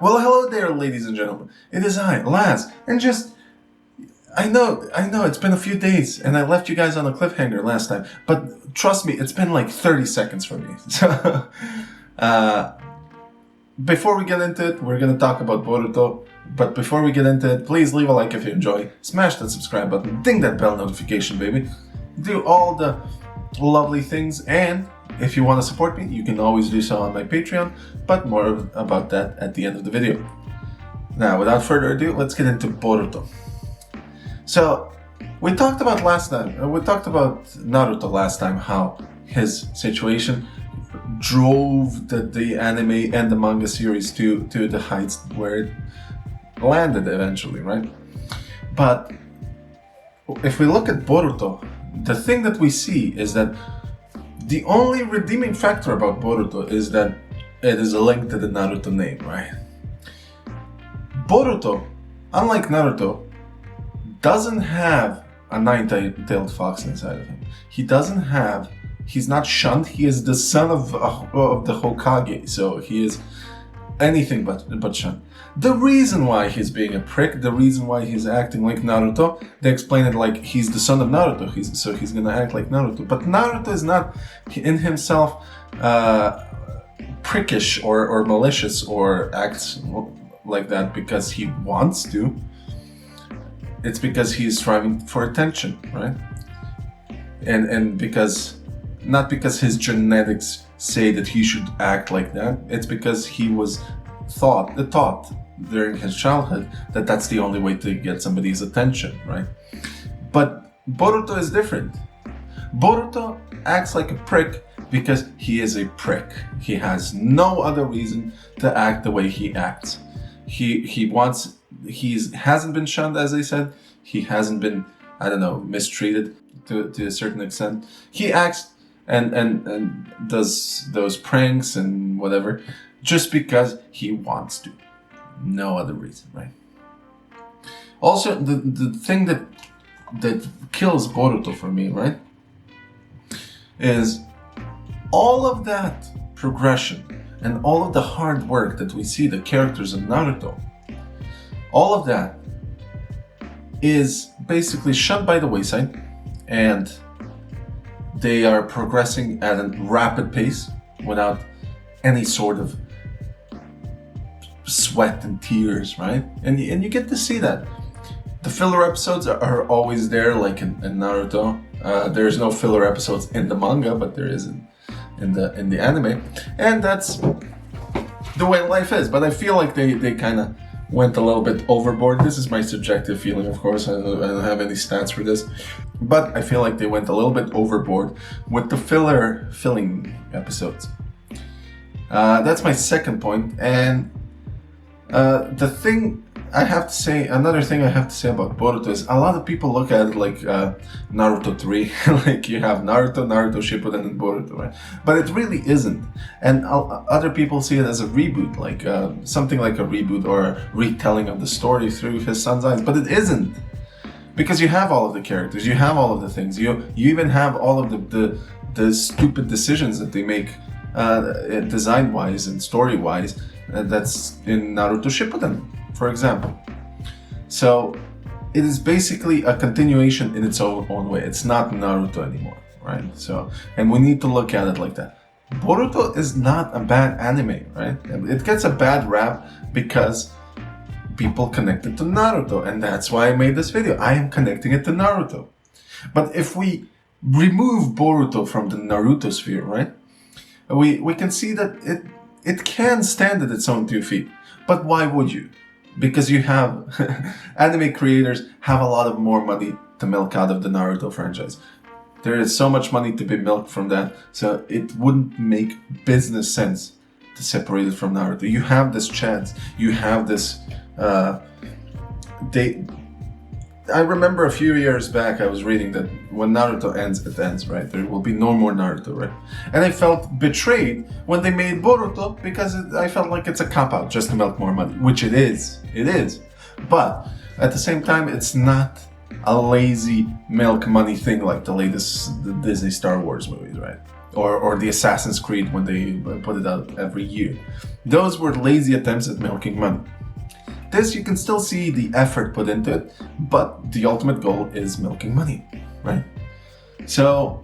Well, hello there, ladies and gentlemen. It is I, Laz, and I know, it's been a few days, and I left you guys on a cliffhanger last time, but trust me, it's been like 30 seconds for me. So, before we get into it, we're gonna talk about Boruto, but before we get into it, please leave a like if you enjoy, smash that subscribe button, ding that bell notification, baby, do all the lovely things, and if you want to support me, you can always do so on my Patreon, but more about that at the end of the video. Now, without further ado, let's get into Boruto. So, we talked about Naruto last time, how his situation drove the anime and the manga series to the heights where it landed eventually, right? But if we look at Boruto, the thing that we see is that the only redeeming factor about Boruto is that it is linked to the Naruto name, right? Boruto, unlike Naruto, doesn't have a nine-tailed fox inside of him. He's not shunned, he is the son of the Hokage, so he is anything but shunned. The reason why he's being a prick, the reason why he's acting like Naruto, they explain it like he's the son of Naruto, so he's gonna act like Naruto. But Naruto is not in himself prickish or malicious or acts like that because he wants to. It's because he's striving for attention, right? And because, not because his genetics say that he should act like that, it's because he was taught during his childhood that that's the only way to get somebody's attention, right? But Boruto is different. Boruto acts like a prick because he is a prick. He has no other reason to act the way he acts. He hasn't been shunned, as I said. He hasn't been, mistreated to a certain extent. He acts and does those pranks and whatever just because he wants to. No other reason, right? Also, the thing that kills Boruto for me, right, is all of that progression and all of the hard work that we see the characters of Naruto, all of that is basically shoved by the wayside, and they are progressing at a rapid pace without any sort of sweat and tears, right? And you get to see that. The filler episodes are always there, like in Naruto. There's no filler episodes in the manga, but there is in the anime, and that's the way life is. But I feel like they kind of went a little bit overboard. This is my subjective feeling, of course. I don't have any stats for this, but I feel like they went a little bit overboard with the filling episodes. That's my second point, and another thing I have to say about Boruto is a lot of people look at it like Naruto 3, like you have Naruto Shippuden, and Boruto, right? But it really isn't. And other people see it as a reboot, like something like a reboot or a retelling of the story through his son's eyes. But it isn't, because you have all of the characters, you have all of the things, you even have all of the stupid decisions that they make design-wise and story-wise. That's in Naruto Shippuden, for example. So it is basically a continuation in its own way. It's not Naruto anymore, right? So, and we need to look at it like that. Boruto is not a bad anime, right? It gets a bad rap because people connect it to Naruto, and that's why I made this video. I am connecting it to Naruto. But if we remove Boruto from the Naruto sphere, right, we can see that it can stand at its own 2 feet. But why would you? Because you have anime creators have a lot of more money to milk out of the Naruto franchise. There is so much money to be milked from that, so it wouldn't make business sense to separate it from Naruto. You have this chance. You have this. I remember a few years back I was reading that when Naruto ends, it ends, right? There will be no more Naruto, right? And I felt betrayed when they made Boruto because I felt like it's a cop-out just to milk more money, which it is. It is. But at the same time, it's not a lazy milk money thing like the Disney Star Wars movies, right? or the Assassin's Creed when they put it out every year. Those were lazy attempts at milking money. This, you can still see the effort put into it, but the ultimate goal is milking money, right? So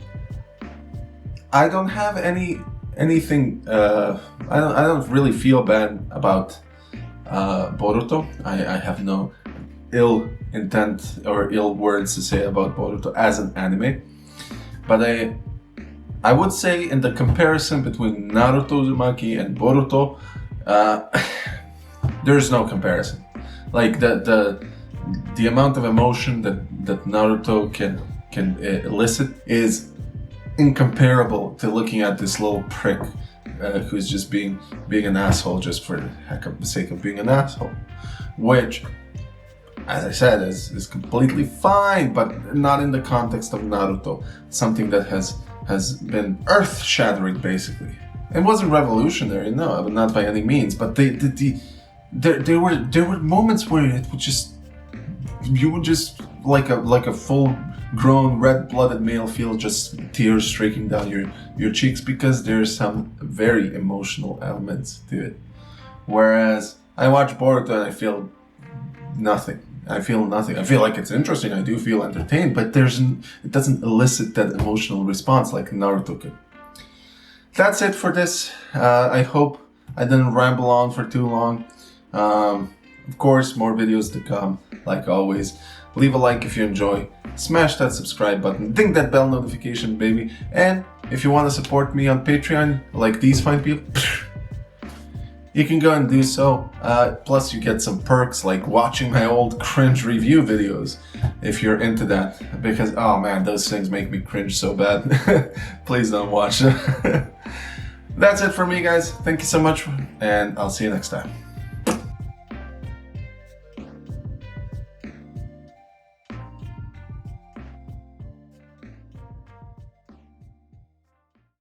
I don't have anything. I don't really feel bad about Boruto. I have no ill intent or ill words to say about Boruto as an anime, but I would say in the comparison between Naruto Uzumaki and Boruto, there's no comparison. Like the amount of emotion that Naruto can elicit is incomparable to looking at this little prick who's just being an asshole just for the sake of being an asshole, which, as I said, is completely fine, but not in the context of Naruto. Something that has been earth-shattering, basically. It wasn't revolutionary, no, not by any means, but there were moments where it would just, you would just like a full-grown red-blooded male feel just tears streaking down your cheeks because there's some very emotional elements to it. Whereas I watch Boruto and I feel nothing. I feel nothing. I feel like it's interesting. I do feel entertained, but it doesn't elicit that emotional response like Naruto could. That's it for this. I hope I didn't ramble on for too long. Of course, more videos to come, like always. Leave a like if you enjoy. Smash that subscribe button. Ding that bell notification, baby. And if you want to support me on Patreon, like these fine people, you can go and do so. Plus you get some perks like watching my old cringe review videos if you're into that. Because, oh man, those things make me cringe so bad. Please don't watch them. That's it for me, guys. Thank you so much, and I'll see you next time.